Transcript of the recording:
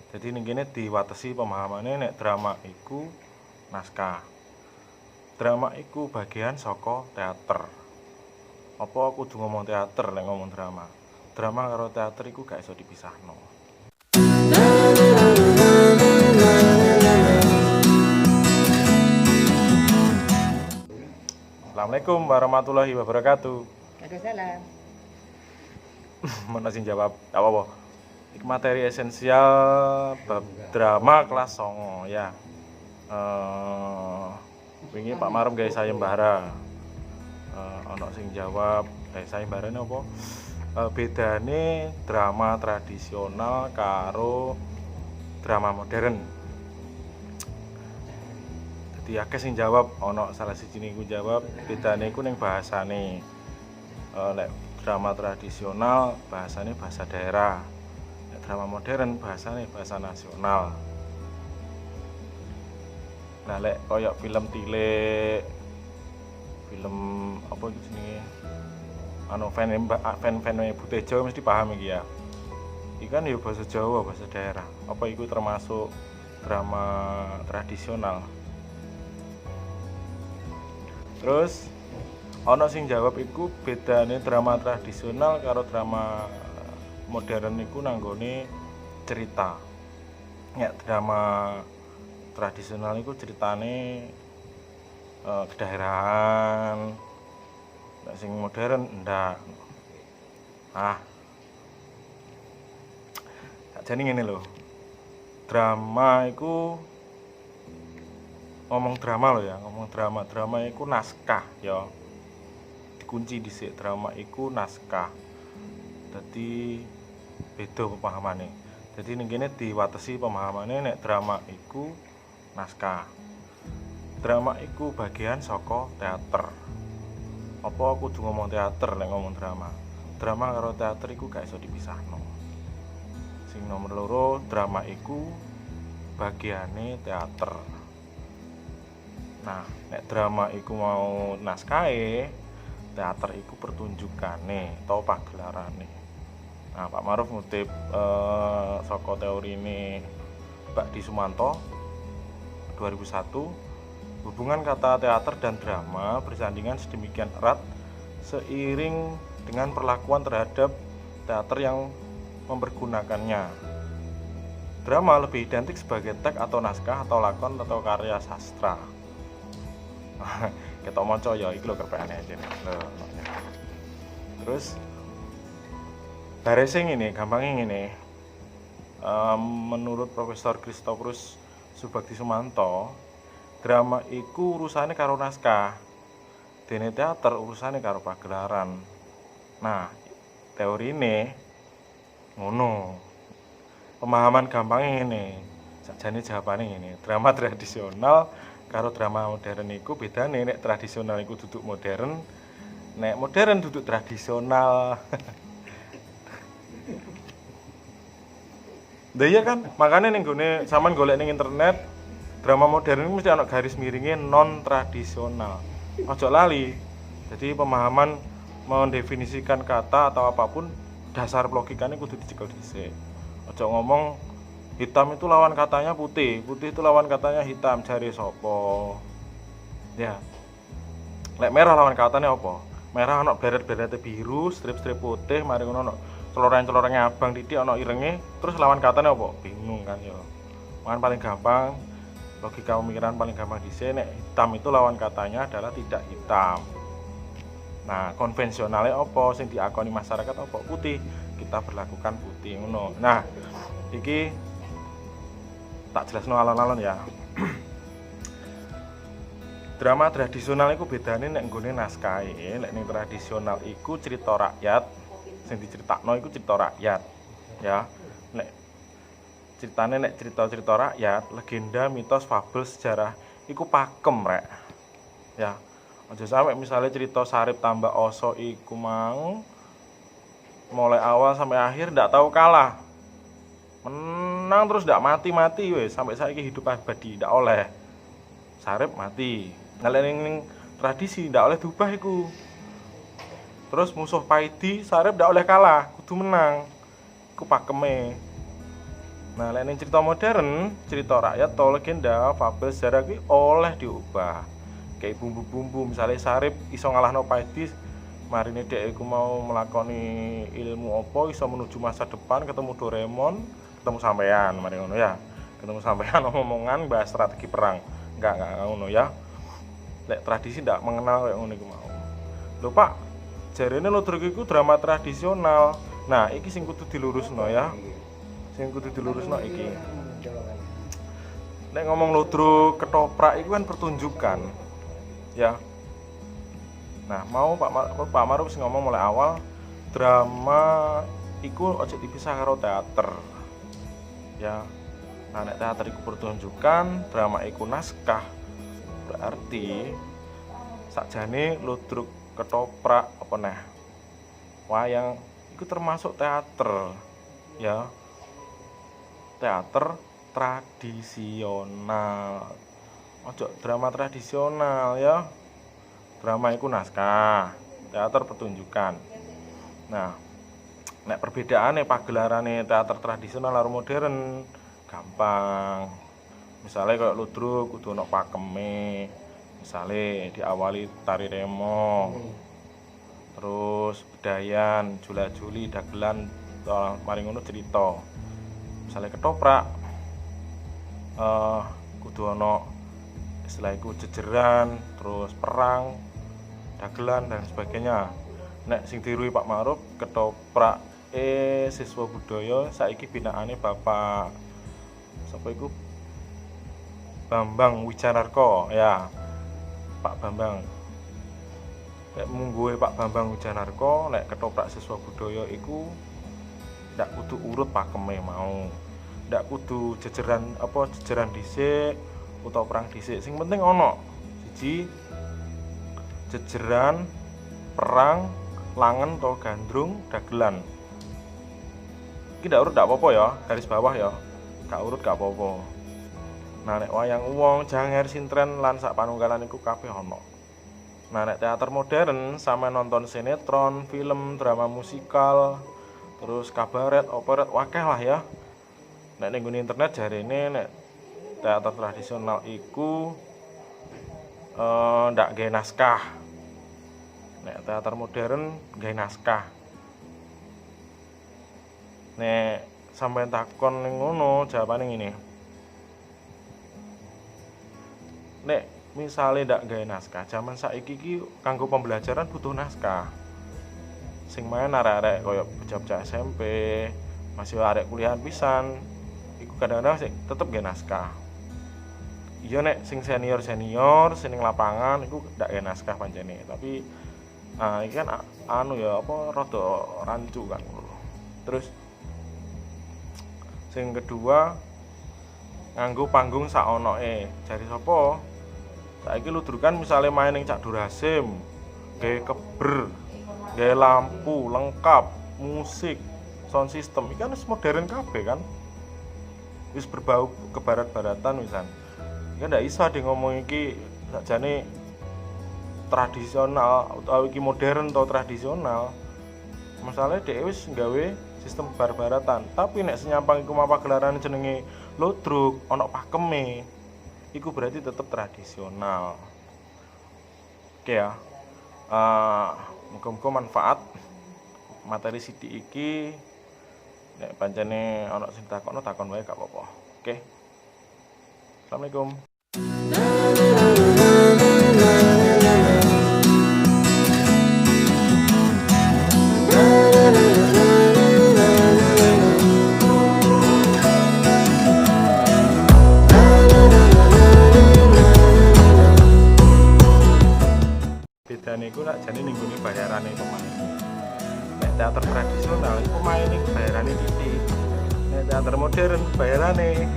Jadi ning kene diwatesi pemahamane nek drama iku naskah. Drama iku bagian saka teater. Apa kudu ngomong teater nek ngomong drama? Drama karo teater iku gak iso dipisahno. Assalamualaikum warahmatullahi wabarakatuh. Waalaikumsalam. Mana sing jawab? Gak apa-apa. Iki materi esensial bab drama kelas 9 ya. Wingi Pak Marum gawe sayembara. Ana sing jawab gawe sayembarane apa? Bedane drama tradisional karo drama modern. Jadi akeh sing jawab, ana salah sijine iku jawab bedane iku ning bahasane. Nek drama tradisional bahasane bahasa daerah. Nek drama modern bahasane bahasa nasional. Nah, lek koyo film tilik, film apa itu jenenge? Anu fan Butejo mesti paham iki ya. Iki kan ya bahasa Jawa, bahasa daerah. Apa iku termasuk drama tradisional? Terus ana sing jawab iku bedane drama tradisional karo drama modern iku nanggone cerita. Ya, drama tradisional iku ceritane kedaerahan. Nek sing modern ndak. Jadi ngene lho. Drama iku ngomong drama lho ya, ngomong drama. Drama iku naskah ya. Dikunci dhisik, drama iku naskah. Dadi beda pemahamane. Jadi ning kene diwatesi pemahamane nek drama iku naskah. Drama iku bagian saka teater. Apa kudu ngomong teater nek ngomong drama? Drama karo teater iku gak iso dipisahno. Sing nomor loro, drama iku bagiane teater. Nah, nek drama iku mau naskahe, teater iku pertunjukane atau pagelarane. Nah, Pak Maruf ngutip saka teorine Mbak Di Sumanto 2001, hubungan kata teater dan drama bersandingan sedemikian erat seiring dengan perlakuan terhadap teater yang mempergunakannya. Drama lebih identik sebagai teks atau naskah atau lakon atau karya sastra. Kita maca ya iki lho kerpeane aja. Terus bare sing ini gampangnya ngene. Menurut Profesor Christophorus Subagdi Sumanto, drama iku urusane karo naskah. Dene teater urusane karo pagelaran. Nah, teorine ngono. Pemahaman gampangnya ngene. Sakjane jawabane ngene. Drama tradisional karo drama modern iku bedane nek tradisional iku duduk modern, nek modern duduk tradisional. Iya kan, makanya ning gone sampean golek ning internet drama modern mesti ana garis miringnya non tradisional. Ojo lali. Jadi pemahaman mendefinisikan kata atau apapun dasar logikanya kudu dicekel dhisik. Ojo ngomong hitam itu lawan katanya putih, putih itu lawan katanya hitam, jare sapa? Ya. Lek merah lawan katanya apa? Merah ana beret-berete biru, strip-strip putih, mari ngono ana celoreng-celorenge abang titik ana irenge, terus lawan katanya apa? Bingung kan ya. Makan paling gampang, logika pemikiran paling gampang dhisik nek hitam itu lawan katanya adalah tidak hitam. Nah, konvensionalnya apa sing diakoni masyarakat apa? Putih. Kita berlakukan putih ngono. Nah, iki tak jelasno alon-alon ya. Drama tradisional iku bedane nek nggone naskahe, nek ning tradisional iku cerita rakyat, sing diceritakno iku cerita rakyat. Ya. Nek ceritane nek cerita-cerita rakyat, legenda, mitos, fabel, sejarah iku pakem rek. Ya. Aja sampe misalnya cerita Sarip tambah Oso iku mau mulai awal sampai akhir ndak tahu kalah. Menang terus ndak mati-mati wes sampai saiki hidup abadi ndak oleh. Sarip mati. Ning tradisi ndak oleh diubah iku. Terus musuh Paidi Sarip ndak oleh kalah, kudu menang. Iku pakeme. Nah, lek ning cerita modern, cerita rakyat atau legenda, fabel sejarah kuwi oleh diubah. Kayak bumbu-bumbu, misalnya Sarip iso ngalahno Paedis, marine dhek iku mau melakoni ilmu apa iso menuju masa depan, ketemu Doraemon, ketemu sampean, mari ngono ya. Ketemu sampean omongan bahas strategi perang. Enggak ngono ya. Lek tradisi ndak mengenal kayak ngono iku mau. Lho Pak, jarene Ludruk iku drama tradisional. Nah, iki sing kudu dilurusno ya. Sing kudu dilurusno iki. Nek ngomong Ludruk ketoprak iku kan pertunjukan. Ya. Nah, mau Pak Maruf sing ngomong mulai awal drama iku aja dipisah karo teater. Ya. Nah, nek teater iku pertunjukan, drama iku naskah. Berarti sakjane Ludruk ketoprak apa neh wayang itu termasuk teater ya, teater tradisional, ojo drama tradisional ya. Drama itu naskah, teater pertunjukan. Nah, nek perbedaane pagelarane teater tradisional karo modern gampang. Misalnya kayak Ludruk kudu ono pakeme, misalnya diawali tari remo, terus bedayan, jula-juli, dagelan, mari ngono cerita. Misalnya ketoprak, kudu ono istilah iku jejeran, terus perang, dagelan dan sebagainya. Nek sing dirui Pak Maruf ketoprak siswa budaya saiki binaane Bapak sapa iku Bambang Wijanarko ya, Pak Bambang. Nek mungguhe Pak Bambang Wijanarko, nek ketoprak siswa budaya iku ndak kudu urut pakeme mau. Ndak kudu jejeran apa jejeran dhisik utawa perang dhisik. Sing penting ono siji jejeran, perang, langen atau gandrung, dagelan. Iki ndak urut ndak apa-apa ya, garis bawah ya. Gak urut gak apa-apa. Nah, nek wayang uwong, janger, sintren lan sak panunggalan iku kabeh ono. Nah, nek teater modern sama nonton sinetron, film, drama musikal, terus kabaret, operet, wakeh lah ya. Nek ning internet jarene nek teater tradisional iku ndak gawe naskah. Nek teater modern gawe naskah. Nek sampeyan takon ning ngono, jawabane ngene. Nek misale ndak gawe naskah, zaman saiki iki kanggo pembelajaran butuh naskah. Sing main arek-arek koyo bocah-bocah SMP, masih arek kuliahan pisan, iku kadang-kadang sing tetep gawe naskah. Iya nek sing senior-senior sing ning lapangan iku ndak gawe naskah pancene, tapi iki kan anu ya apa rada rancu kan. Terus sing kedua nganggo panggung saonoke. Jari sapa? Saiki Ludrukan misalnya main ning Cak Durasim, gawe keber, gawe lampu lengkap, musik, sound system, iki kan wis modern kabeh kan. Wis berbau kebarat-baratan wisan. Iki ndak iso di ngomong iki sakjane tradisional atau iki modern atau tradisional. Masalahnya dhewe wis gawe sistem bar-baratan, tapi nek senyampang iku mapa gelarane jenenge Ludruk, ono pakeme. Iku berarti tetap tradisional. Oke ya. Muga-muga manfaat materi sithik iki. Nek pancene ana sing takon wae gak apa-apa. Oke. Assalamualaikum. Bedane iku nak jane ning gone bayarane pemain. Nek teater tradisional iku pemain iki bayarane titik. Nek teater modern bayarane